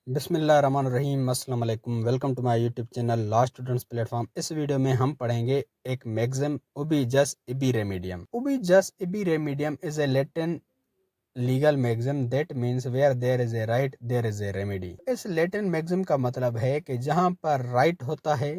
बिस्मिल्लाहिर्रहमानिर्रहीम अस्सलाम वालेकुम। Welcome to my YouTube channel law students platform. इस वीडियो में हम पढ़ेंगे एक मैगज़म उबी जस इबी रेमीडियम। उबी जस इबी रेमीडियम is a Latin legal maxim that means where there is a right there is a remedy. इस लैटिन मैगज़म का मतलब है कि जहाँ पर राइट होता है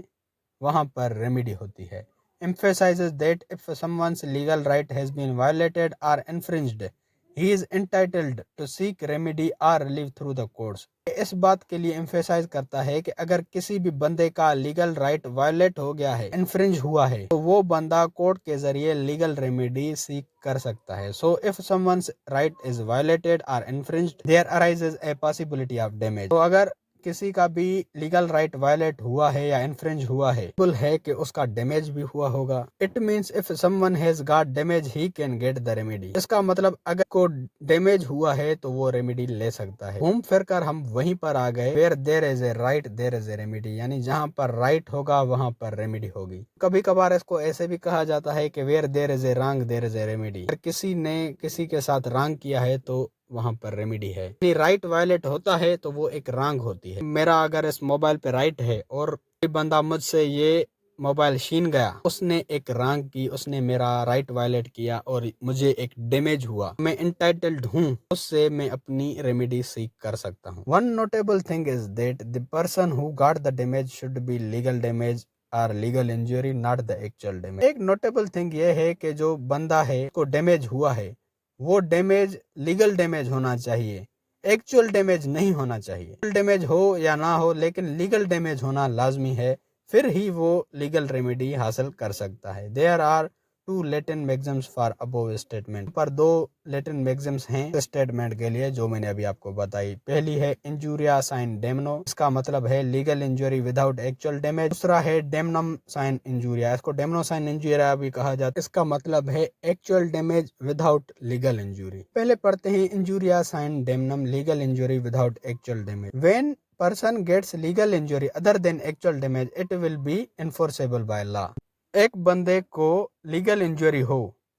वहाँ पर रेमेडी होती है। emphasizes that if someone's legal right has been violated or infringed, he is entitled to seek remedy or relief through the courts। इस बात के लिए एम्फेसाइज करता है कि अगर किसी भी बंदे का लीगल राइट वायलेट हो गया है, इन्फ्रिंज हुआ है, तो वो बंदा कोर्ट के जरिए लीगल रेमेडी सीख कर सकता है। So if someone's right is violated और infringed, there arises a possibility of damage. तो अगर किसी का भी लीगल राइट वायलेट हुआ है या इन्फ्रिंज हुआ है, बिल्कुल है कि उसका डैमेज भी हुआ होगा। It means if someone has got damage he can get the remedy. इसका मतलब अगर को डैमेज हुआ है तो वो रेमेडी ले सकता है। घूम फिर कर हम वहीं पर आ गए, where there is a right there is a remedy, यानी जहाँ पर राइट होगा वहाँ पर रेमेडी होगी। कभी कभार इसको ऐसे भी कहा जाता है कि where there is a wrong there is a remedy. अगर किसी ने किसी के साथ रॉन्ग किया है तो वहाँ पर रेमेडी है। राइट वायलेट होता है तो वो एक रॉन्ग होती है। मेरा अगर इस मोबाइल पे राइट है और कोई बंदा मुझसे ये मोबाइल छीन गया, उसने एक रॉन्ग की, उसने मेरा राइट वायलेट किया और मुझे एक डैमेज हुआ, मैं इंटाइटल्ड हूँ, उससे मैं अपनी रेमेडी सीख कर सकता हूँ। One notable thing is that the person who got the damage should be legal damage और legal injury, not the actual damage. एक नोटेबल थिंग ये है कि जो बंदा है को डैमेज हुआ है वो डैमेज लीगल डैमेज होना चाहिए, एक्चुअल डैमेज नहीं होना चाहिए। डैमेज हो या ना हो लेकिन लीगल डैमेज होना लाजमी है, फिर ही वो लीगल रेमेडी हासिल कर सकता है। There are two Latin maxims for above statement. पर दो लैटिन मैगज़म्स हैं स्टेटमेंट के लिए जो मैंने अभी आपको बताई। पहली है इंजूरिया साइन डेमनो, इसका मतलब है legal injury without actual damage. दूसरा है डेमनम साइन इंजूरिया, इसको डेमनो साइन इंजूरिया भी कहा जाता है, इसका मतलब है actual damage without legal injury. पहले पढ़ते हैं इंजूरिया साइन डेमनम, legal injury without actual damage. When person gets legal injury other than actual damage, it will be enforceable by law। एक बंदे को लीगल इंजरी हो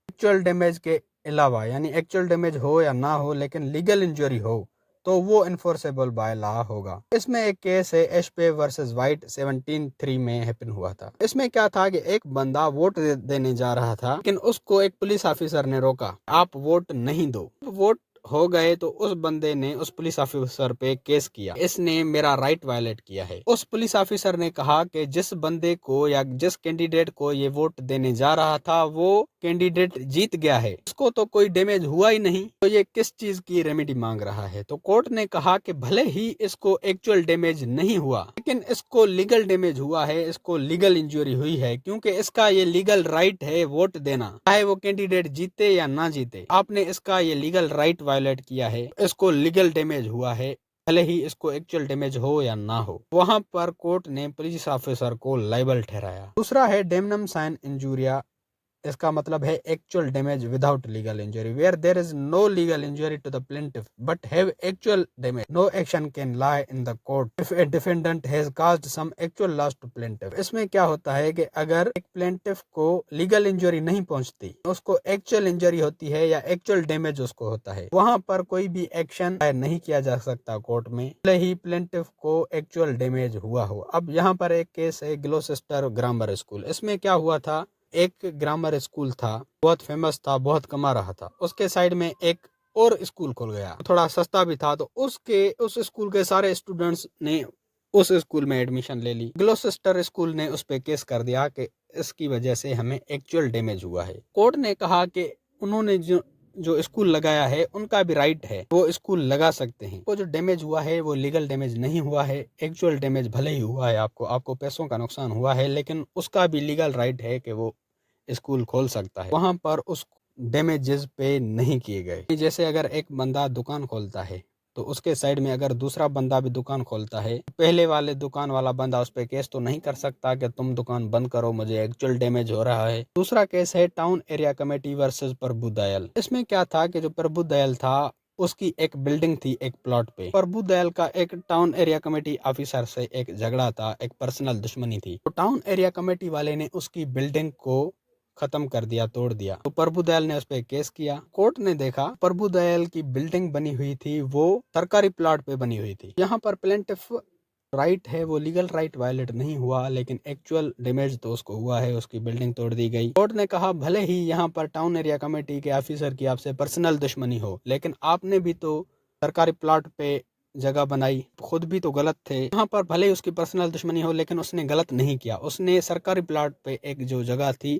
एक्चुअल डैमेज के अलावा, यानी एक्चुअल डैमेज हो या ना हो लेकिन लीगल इंजरी हो, तो वो इन्फोर्सेबल बाय लॉ होगा। इसमें एक केस है एशपे वर्सेस वाइट 17-3 में हैपन हुआ था। इसमें क्या था कि एक बंदा वोट देने जा रहा था लेकिन उसको एक पुलिस ऑफिसर ने रोका, आप वोट नहीं दो। वोट हो गए तो उस बंदे ने उस पुलिस ऑफिसर पे केस किया, इसने मेरा राइट वायलेट किया है। उस पुलिस ऑफिसर ने कहा कि जिस बंदे को या जिस कैंडिडेट को ये वोट देने जा रहा था वो कैंडिडेट जीत गया है, उसको तो कोई डैमेज हुआ ही नहीं, तो ये किस चीज की रेमेडी मांग रहा है। तो कोर्ट ने कहा कि भले ही इसको एक्चुअल डैमेज नहीं हुआ लेकिन इसको लीगल डैमेज हुआ है, इसको लीगल इंजरी हुई है, क्योंकि इसका ये लीगल राइट है वोट देना, चाहे वो कैंडिडेट जीते या ना जीते। आपने इसका ये लीगल राइट वायलेट किया है, इसको लीगल डैमेज हुआ है, भले ही इसको एक्चुअल डैमेज हो या ना हो। वहां पर कोर्ट ने पुलिस ऑफिसर को लायबल ठहराया। दूसरा है डेमनम साइन इंजूरिया, इसका मतलब है actual damage without legal injury. Where there is no legal injury to the plaintiff but have actual damage, no action can lie in the court if a defendant has caused some actual loss to plaintiff. इसमें क्या होता है कि अगर एक plaintiff को legal injury नहीं पहुंचती, उसको एक्चुअल इंजरी होती है या एक्चुअल डैमेज उसको होता है, वहां पर कोई भी एक्शन नहीं किया जा सकता कोर्ट में, भले ही प्लेंटिफ को एक्चुअल डैमेज हुआ हो। अब यहाँ पर एक केस है ग्लोसेस्टर ग्रामर स्कूल। इसमें क्या हुआ था, एक ग्रामर स्कूल था, बहुत फेमस था, बहुत कमा रहा था, उसके साइड में एक और स्कूल खुल गया, थोड़ा सस्ता भी था, तो उस स्कूल के सारे स्टूडेंट्स ने उस स्कूल में एडमिशन ले ली। ग्लोसेस्टर स्कूल ने उस पे केस कर दिया कि इसकी वजह से हमें एक्चुअल डैमेज हुआ है। कोर्ट ने कहा कि उन्होंने जो स्कूल लगाया है उनका भी राइट है, वो स्कूल लगा सकते हैं। वो जो डैमेज हुआ है वो लीगल डैमेज नहीं हुआ है, एक्चुअल डैमेज भले ही हुआ है, आपको पैसों का नुकसान हुआ है, लेकिन उसका भी लीगल राइट है कि वो स्कूल खोल सकता है। वहां पर उस डैमेजेस पे नहीं किए गए। जैसे अगर एक बंदा दुकान खोलता है तो उसके साइड में अगर दूसरा बंदा भी दुकान खोलता है, पहले वाले दुकान वाला बंदा उस पे केस तो नहीं कर सकता कि तुम दुकान बंद करो, मुझे एक्चुअल डैमेज हो रहा है। दूसरा केस है टाउन एरिया कमेटी वर्सेस प्रभु दयाल। इसमें क्या था कि जो प्रभु दयाल था उसकी एक बिल्डिंग थी एक प्लॉट पे, प्रभु दयाल का एक टाउन एरिया कमेटी ऑफिसर से एक झगड़ा था, एक पर्सनल दुश्मनी थी। तो टाउन एरिया कमेटी वाले ने उसकी बिल्डिंग को खत्म कर दिया, तोड़ दिया। तो प्रभुदयाल ने उस पर केस किया। कोर्ट ने देखा प्रभुदयाल की बिल्डिंग बनी हुई थी वो सरकारी प्लॉट पे बनी हुई थी। यहाँ पर प्लेंटिफ राइट है वो लीगल राइट वायलेट नहीं हुआ, लेकिन एक्चुअल डैमेज तो उसको हुआ है, उसकी बिल्डिंग तोड़ दी गई। कोर्ट ने कहा भले ही यहाँ पर टाउन एरिया कमेटी के ऑफिसर की आपसे पर्सनल दुश्मनी हो, लेकिन आपने भी तो सरकारी प्लॉट पे जगह बनाई, खुद भी तो गलत थे। यहाँ पर भले ही उसकी पर्सनल दुश्मनी हो, लेकिन उसने गलत नहीं किया। उसने सरकारी प्लॉट पे एक जो जगह थी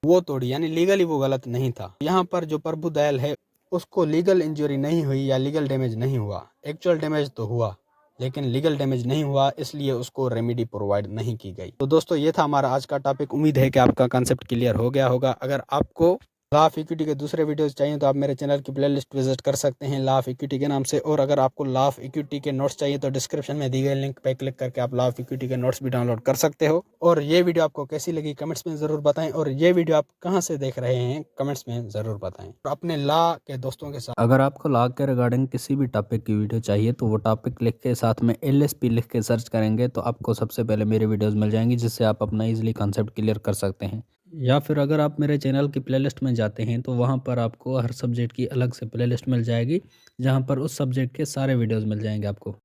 वो तोड़ी, यानी लीगली वो गलत नहीं था। यहाँ पर जो प्रभुदयाल है उसको लीगल इंजरी नहीं हुई या लीगल डैमेज नहीं हुआ। एक्चुअल डैमेज तो हुआ लेकिन लीगल डैमेज नहीं हुआ, इसलिए उसको रेमेडी प्रोवाइड नहीं की गई। तो दोस्तों ये था हमारा आज का टॉपिक। उम्मीद है कि आपका कंसेप्ट क्लियर हो गया होगा। अगर आपको लॉ ऑफ इक्विटी के दूसरे वीडियोस चाहिए तो आप मेरे चैनल की प्लेलिस्ट विजिट कर सकते हैं लॉ ऑफ इक्विटी के नाम से। और अगर आपको लॉ ऑफ इक्विटी के नोट्स चाहिए तो डिस्क्रिप्शन में दी गई लिंक पे क्लिक करके आप लॉ ऑफ इक्विटी के नोट्स भी डाउनलोड कर सकते हो। और ये वीडियो आपको कैसी लगी कमेंट्स में जरूर बताएं, और ये वीडियो आप कहाँ से देख रहे हैं कमेंट्स में जरूर बताएं। और अपने लॉ के दोस्तों के साथ अगर आपको लॉ के रिगार्डिंग किसी भी टॉपिक की वीडियो चाहिए तो वो टॉपिक लिख के साथ में LSP लिख के सर्च करेंगे तो आपको सबसे पहले मेरे वीडियोस मिल जाएंगी, जिससे आप अपना इजीली कॉन्सेप्ट क्लियर कर सकते हैं। या फिर अगर आप मेरे चैनल की प्लेलिस्ट में जाते हैं तो वहाँ पर आपको हर सब्जेक्ट की अलग से प्लेलिस्ट मिल जाएगी, जहाँ पर उस सब्जेक्ट के सारे वीडियोज़ मिल जाएंगे आपको।